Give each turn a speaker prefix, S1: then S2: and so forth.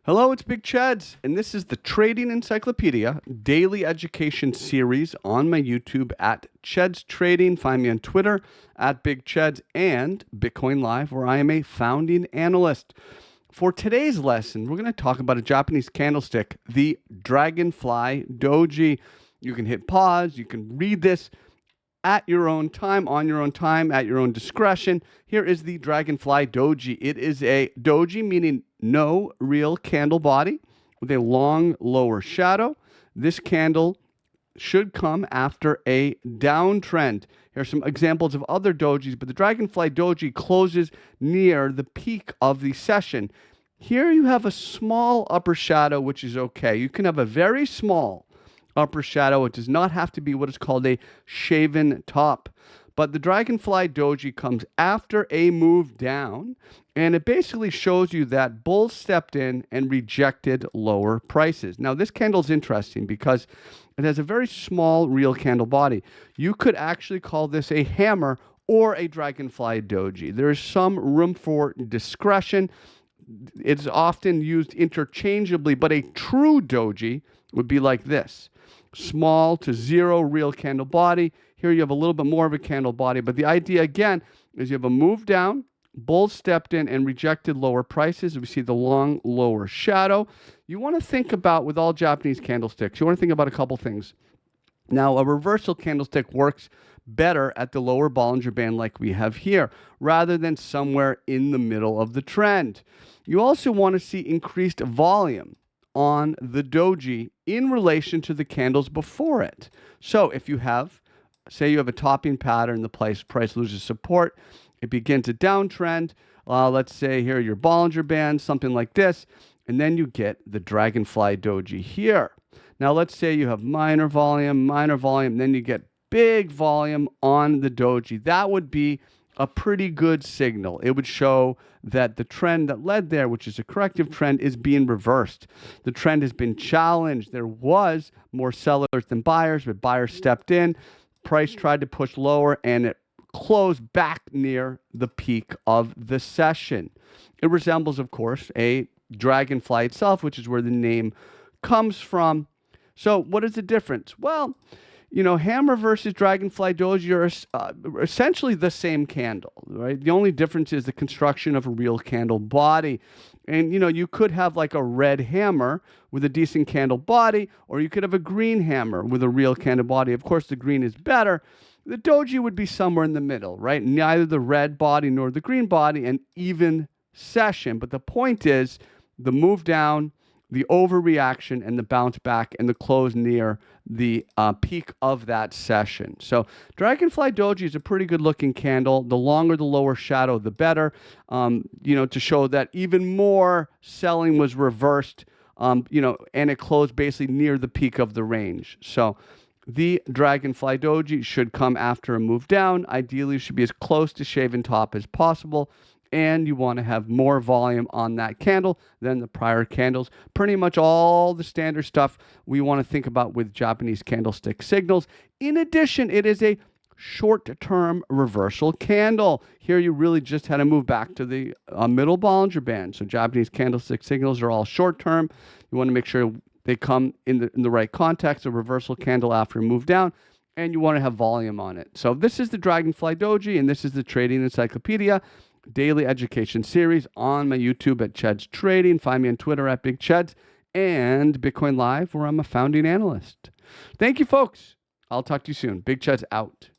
S1: Hello, it's Big Cheds, and this is the Trading Encyclopedia Daily Education series on my YouTube at Cheds Trading. Find me on Twitter at Big Cheds and Bitcoin Live, where I am a founding analyst. For today's lesson, we're going to talk about a Japanese candlestick, the Dragonfly Doji. You can hit pause, you can read this at your own time, on your own time, at your own discretion. Here is the Dragonfly Doji. It is a doji, meaning no real candle body, with a long lower shadow. This candle should come after a downtrend. Here are some examples of other dojis, but the Dragonfly Doji closes near the peak of the session. Here you have a small upper shadow, which is okay. You can have a very small upper shadow. It does not have to be what is called a shaven top. But the Dragonfly Doji comes after a move down, and it basically shows you that bulls stepped in and rejected lower prices. Now, this candle is interesting because it has a very small real candle body. You could actually call this a hammer or a Dragonfly Doji. There is some room for discretion. It's often used interchangeably, but a true doji would be like this. Small to zero real candle body. Here you have a little bit more of a candle body, but the idea again is you have a move down, bulls stepped in and rejected lower prices. We see the long lower shadow. You want to think about, with all Japanese candlesticks, you want to think about a couple things. Now, a reversal candlestick works better at the lower Bollinger Band like we have here, rather than somewhere in the middle of the trend. You also want to see increased volume on the doji in relation to the candles before it. So if you have, say you have a topping pattern, the price loses support, it begins a downtrend, let's say here your Bollinger Band, something like this, and then you get the Dragonfly Doji here. Now let's say you have minor volume, then you get big volume on the doji. That would be a pretty good signal. It would show that the trend that led there, which is a corrective trend, is being reversed. The trend has been challenged. There was more sellers than buyers, but buyers stepped in. Price tried to push lower, and it closed back near the peak of the session. It resembles, of course, a dragonfly itself, which is where the name comes from. So what is the difference? Well, you know, hammer versus Dragonfly Doji are essentially the same candle, right? The only difference is the construction of a real candle body. And, you know, you could have like a red hammer with a decent candle body, or you could have a green hammer with a real candle body. Of course, the green is better. The doji would be somewhere in the middle, right? Neither the red body nor the green body, an even session. But the point is the move down, the overreaction, and the bounce back, and the close near the peak of that session. So Dragonfly Doji is a pretty good looking candle. The longer the lower shadow, the better, you know, to show that even more selling was reversed, you know, and it closed basically near the peak of the range. So the Dragonfly Doji should come after a move down. Ideally, it should be as close to shaven top as possible. And you want to have more volume on that candle than the prior candles. Pretty much all the standard stuff we want to think about with Japanese candlestick signals. In addition, it is a short-term reversal candle. Here you really just had to move back to the middle Bollinger Band. So Japanese candlestick signals are all short-term. You want to make sure they come in the right context, a reversal candle after a move down, and you want to have volume on it. So this is the Dragonfly Doji, and this is the Trading Encyclopedia Daily Education series on my YouTube at Cheds Trading. Find me on Twitter at Big Cheds and Bitcoin Live, where I'm a founding analyst. Thank you, folks. I'll talk to you soon. Big Cheds out.